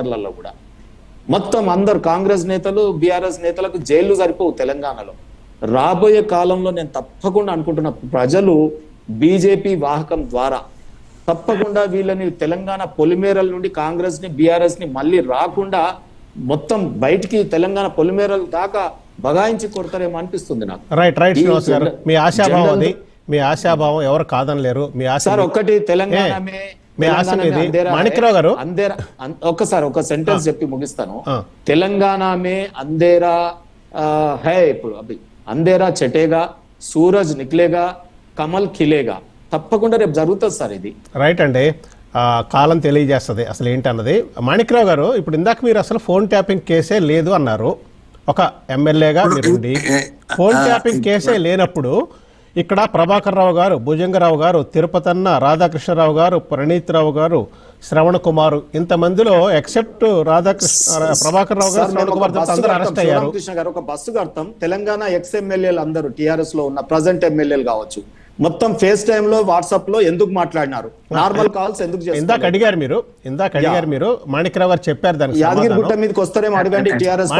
లలో కూడా మొత్తం అందరు కాంగ్రెస్ నేతలు బీఆర్ఎస్ నేతలకు జైళ్లు సరిపోవు తెలంగాణలో. రాబోయే కాలంలో నేను తప్పకుండా అనుకుంటున్న ప్రజలు బీజేపీ వాహకం ద్వారా తప్పకుండా వీళ్ళని తెలంగాణ పొలిమేరల నుండి కాంగ్రెస్ ని బీఆర్ఎస్ ని మళ్ళీ రాకుండా మొత్తం బయటికి తెలంగాణ పొలిమేరల దాకా బగాయించి కొడతారేమో అనిపిస్తుంది నాకు. రైట్ రైట్ శ్రీనివాస్ గారు, మీ ఆశాభావం అది, మీ ఆశాభావం ఎవరు కాదనలేరు. మీ ఆశ సార్ ఒక్కటి తెలంగాణ మాణిక్రావు గారు ఒక్కసారి ఒక సెంటెన్స్ చెప్పి ముగిస్తాను. తెలంగాణ మే అంధేరా హై, ఇప్పుడు అభి అంధేరా చెటేగా, సూరజ్ నిక్లేగా, కమల్ ఖిలేగా. తప్పకుండా రేపు జరుగుతుంది సార్ ఇది. రైట్ అండి, కాలం తెలియజేస్తుంది అసలు ఏంటన్నది. మాణిక్రావు గారు, ఇప్పుడు ఇందాక మీరు అసలు ఫోన్ ట్యాపింగ్ కేసే లేదు అన్నారు. ఒక ఎమ్మెల్యేగా మీరుండి ఫోన్ ట్యాపింగ్ కేసే లేనప్పుడు ఇక్కడ ప్రభాకర్ రావు గారు, భుజంగరావు గారు, తిరుపతన్న, రాధాకృష్ణరావు గారు, ప్రణీత్ రావు గారు, శ్రవణ్ కుమార్, ఇంతమందిలో ఎక్సెప్ట్ ప్రభాకర్ రావు గారు, శ్రవణ్ కుమార్ అందరూ అరెస్ట్ అయ్యారు. కృష్ణ గారు ఒక బస్సు కడతాం, తెలంగాణ ఎక్స్ ఎమ్మెల్యేలు అందరూ టీఆర్ఎస్ లో ఉన్న ప్రజెంట్ ఎమ్మెల్యేలు కావచ్చు, మొత్తం ఫేస్ టైమ్ లో వాట్సాప్ లో ఎందుకు మాట్లాడినారు, నార్మల్ కాల్స్ ఎందుకు చేస్తారు? ఇందాక అడిగారు మీరు మాణిక్రావు గారు చెప్పారు దానికి. యాదగిరి గుట్ట మీదకి వస్తారేమో అడగండి. టీఆర్ఎస్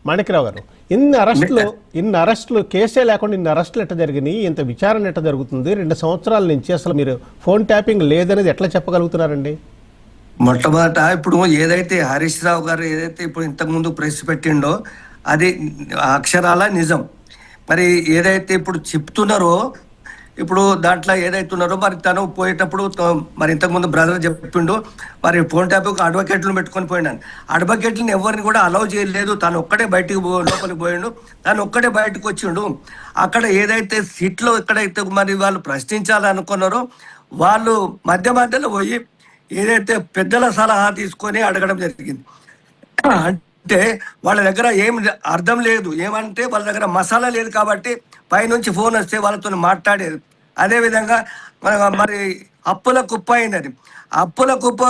మాణిక్రావు గారు, ఇన్ని అరెస్టులు కేసే లేకుండా ఇన్ని అరెస్టులు ఎట్లా జరిగినాయి, ఇంత విచారణ ఎట్లా జరుగుతుంది? 2 సంవత్సరాల నుంచి అసలు మీరు ఫోన్ ట్యాపింగ్ లేదనేది ఎట్లా చెప్పగలుగుతున్నారండి? మొట్టమొదట ఇప్పుడు ఏదైతే హరీష్ రావు గారు ఏదైతే ఇప్పుడు ఇంతకు ముందు ప్రెస్ పెట్టిండో అది అక్షరాల నిజం. మరి ఏదైతే ఇప్పుడు చెప్తున్నారో, ఇప్పుడు దాంట్లో ఏదైతున్నారో మరి తను పోయేటప్పుడు మరి ఇంతకుముందు బ్రదర్ చెప్పిండు, మరి ఫోన్ ట్యాప్ అడ్వకేట్లను పెట్టుకొని పోయినాను. అడ్వకేట్లను ఎవరిని కూడా అలౌ చేయలేదు, తను ఒక్కడే బయటికి లోపలికి పోయిండు, తను ఒక్కడే బయటకు వచ్చిండు. అక్కడ ఏదైతే సీట్లో ఎక్కడైతే మరి వాళ్ళు ప్రశ్నించాలనుకున్నారో వాళ్ళు మధ్యలో పోయి ఏదైతే పెద్దల సలహా తీసుకొని అడగడం జరిగింది. అంటే వాళ్ళ దగ్గర ఏం అర్థం లేదు, ఏమంటే వాళ్ళ దగ్గర మసాలా లేదు కాబట్టి పైనుంచి ఫోన్ వస్తే వాళ్ళతో మాట్లాడేది. అదేవిధంగా మరి అప్పుల కుప్ప అయింది. అది అప్పుల కుప్ప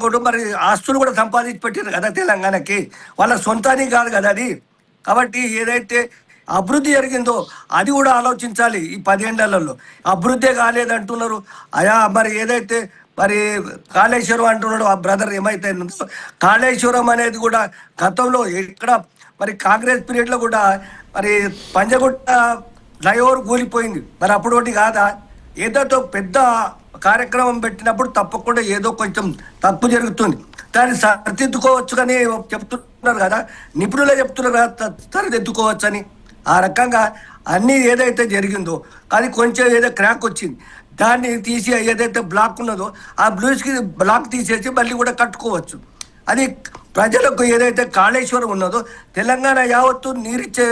కూడా మరి ఆస్తులు కూడా సంపాదించి పెట్టారు కదా తెలంగాణకి, వాళ్ళ సొంతానికి కాదు కదా అది. కాబట్టి ఏదైతే అభివృద్ధి జరిగిందో అది కూడా ఆలోచించాలి. ఈ 10 ఏళ్లలో అభివృద్ధి కాలేదంటున్నారు. అయా మరి ఏదైతే మరి కాళేశ్వరం అంటున్నాడు ఆ బ్రదర్, ఏమైతే కాళేశ్వరం అనేది కూడా గతంలో ఇక్కడ మరి కాంగ్రెస్ పీరియడ్లో కూడా మరి పంజగుట్ట ఫ్లైఓవర్ కూలిపోయింది. మరి అప్పుడు ఒకటి కాదా? ఏదో పెద్ద కార్యక్రమం పెట్టినప్పుడు తప్పకుండా ఏదో కొంచెం తప్పు జరుగుతుంది, దాన్ని సరిదిద్దుకోవచ్చు అని చెప్తున్నారు కదా, నిపుణులే చెప్తున్నారు కదా సరిదిద్దుకోవచ్చు అని. ఆ రకంగా అన్నీ ఏదైతే జరిగిందో అది కొంచెం ఏదో క్రాక్ వచ్చింది, దాన్ని తీసి ఏదైతే బ్లాక్ ఉన్నదో ఆ బ్లాక్ తీసేసి మళ్ళీ కూడా కట్టుకోవచ్చు. అది ప్రజలకు ఏదైతే కాళేశ్వరం ఉన్నదో తెలంగాణ యావత్తు నీరిచ్చే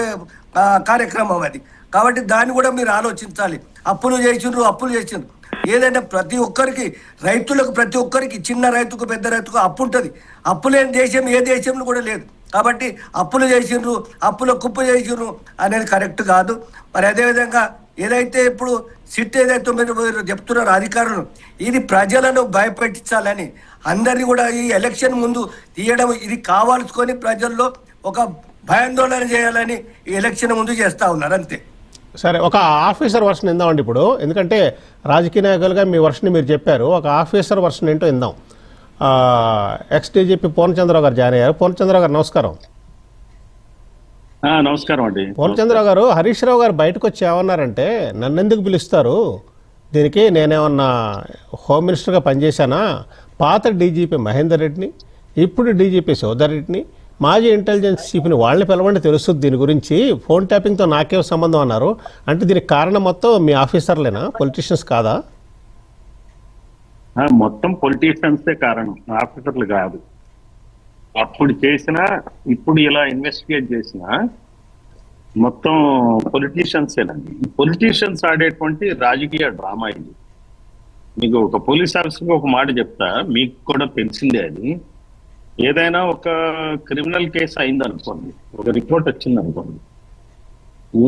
కార్యక్రమం అది. కాబట్టి దాన్ని కూడా మీరు ఆలోచించాలి. అప్పులు చేసిండ్రు. ఏదైనా ప్రతి ఒక్కరికి, రైతులకు ప్రతి ఒక్కరికి, చిన్న రైతుకు పెద్ద రైతుకు అప్పు ఉంటుంది. అప్పు లేని దేశం ఏ దేశంలో కూడా లేదు. కాబట్టి అప్పులు చేసిండ్రు, అప్పుల కుప్ప చేసిండ్రు అనేది కరెక్ట్ కాదు. మరి అదేవిధంగా ఏదైతే ఇప్పుడు సిట్ ఏదైతే మీరు చెప్తున్నారు అధికారులు, ఇది ప్రజలను భయపెట్టించాలని అందరినీ కూడా ఈ ఎలక్షన్ ముందు తీయడం, ఇది కావాల్సుకొని ప్రజల్లో ఒక భయాందోళన చేయాలని ఈ ఎలక్షన్ ముందు చేస్తూ ఉన్నారు అంతే. సరే, ఒక ఆఫీసర్ వర్షన్ ఇందామండి ఇప్పుడు, ఎందుకంటే రాజకీయ నాయకులుగా మీ వర్షన్ మీరు చెప్పారు, ఒక ఆఫీసర్ వర్షన్ ఏంటో ఇందాం. ఎక్స్ డీజీపీ పూర్ణచంద్రరావు గారు జాయిన్ అయ్యారు. పూర్ణచంద్రరావు గారు నమస్కారం. నమస్కారం అండి. పూర్ణచంద్రరావు గారు, హరీష్ రావు గారు బయటకు వచ్చి ఏమన్నారంటే, నన్ను ఎందుకు పిలుస్తారు, దీనికి నేనేమన్నా హోమ్ మినిస్టర్గా పనిచేశానా, పాత డీజీపీ మహేందర్ రెడ్డిని, ఇప్పుడు డీజీపీ సోదర్ రెడ్డిని, మాజీ ఇంటెలిజెన్స్ చీఫ్ని వాళ్ళని పిలవండి తెలుస్తుంది దీని గురించి, ఫోన్ ట్యాపింగ్తో నాకేం సంబంధం అన్నారు. అంటే దీనికి కారణం మొత్తం మీ ఆఫీసర్లేనా, పొలిటీషియన్స్ కాదా? మొత్తం పొలిటీషియన్సే కారణం, ఆఫీసర్లు కాదు. అప్పుడు చేసినా ఇప్పుడు ఇలా ఇన్వెస్టిగేట్ చేసినా మొత్తం పొలిటీషియన్సేనండి. పొలిటీషియన్స్ ఆడేటువంటి రాజకీయ డ్రామా ఇది. మీకు ఒక పోలీస్ ఆఫీసర్కి ఒక మాట చెప్తా, మీకు కూడా తెలిసిందే అది. ఏదైనా ఒక క్రిమినల్ కేసు అయిందనుకోండి, ఒక రిపోర్ట్ వచ్చిందనుకోండి,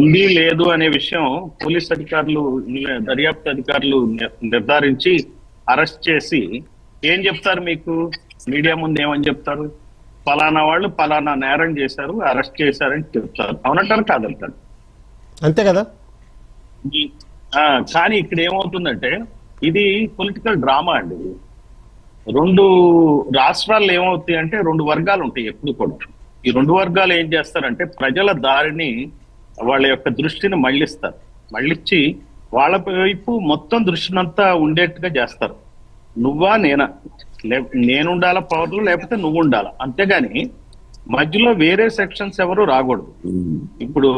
ఉంది లేదు అనే విషయం పోలీస్ అధికారులు, దర్యాప్తు అధికారులు నిర్ధారించి అరెస్ట్ చేసి ఏం చెప్తారు మీకు? మీడియా ముందు ఏమని చెప్తారు? ఫలానా వాళ్ళు ఫలానా నేరం చేశారు, అరెస్ట్ చేశారని చెప్తారు. అవునంటారు కాదంటారు, అంతే కదా. కానీ ఇక్కడ ఏమవుతుందంటే ఇది పొలిటికల్ డ్రామా అండి. రెండు రాష్ట్రాల్లో ఏమవుతాయి అంటే రెండు వర్గాలు ఉంటాయి ఎప్పుడు కూడా. ఈ రెండు వర్గాలు ఏం చేస్తారంటే ప్రజల దారిని వాళ్ళ యొక్క దృష్టిని మళ్ళిస్తారు. మళ్ళించి వాళ్ళ వైపు మొత్తం దృష్టినంతా ఉండేట్టుగా చేస్తారు. నువ్వా నేనా, నేను ఉండాలా పవర్లో, లేకపోతే నువ్వు ఉండాలా, అంతేగాని మధ్యలో వేరే సెక్షన్స్ ఎవరు రాకూడదు. ఇప్పుడు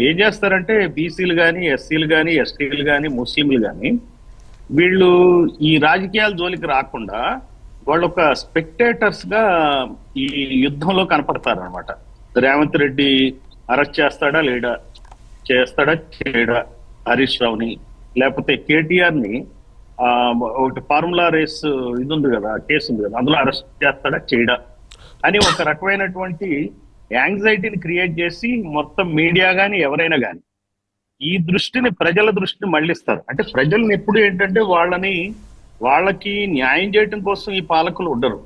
ఏం చేస్తారంటే బీసీలు కానీ, ఎస్సీలు కానీ, ఎస్టీలు కానీ, ముస్లింలు కానీ వీళ్ళు ఈ రాజకీయాల జోలికి రాకుండా వాళ్ళు ఒక స్పెక్టేటర్స్ గా ఈ యుద్ధంలో కనపడతారు అనమాట. రేవంత్ రెడ్డి అరెస్ట్ చేస్తాడా లేడా, చేస్తాడా చేయడా హరీష్ రావుని, లేకపోతే కేటీఆర్ ని ఒకటి ఫార్ములా రేస్ ఇది ఉంది కదా, కేసు ఉంది కదా, అందులో అరెస్ట్ చేస్తాడా చేయడా అని ఒక రకమైనటువంటి యాంగ్జైటీని క్రియేట్ చేసి మొత్తం మీడియా కానీ ఎవరైనా కానీ ఈ దృష్టిని, ప్రజల దృష్టిని మళ్ళిస్తారు. అంటే ప్రజల్ని ఎప్పుడు ఏంటంటే వాళ్ళకి న్యాయం చేయడం కోసం ఈ పాలకులు ఉండరు.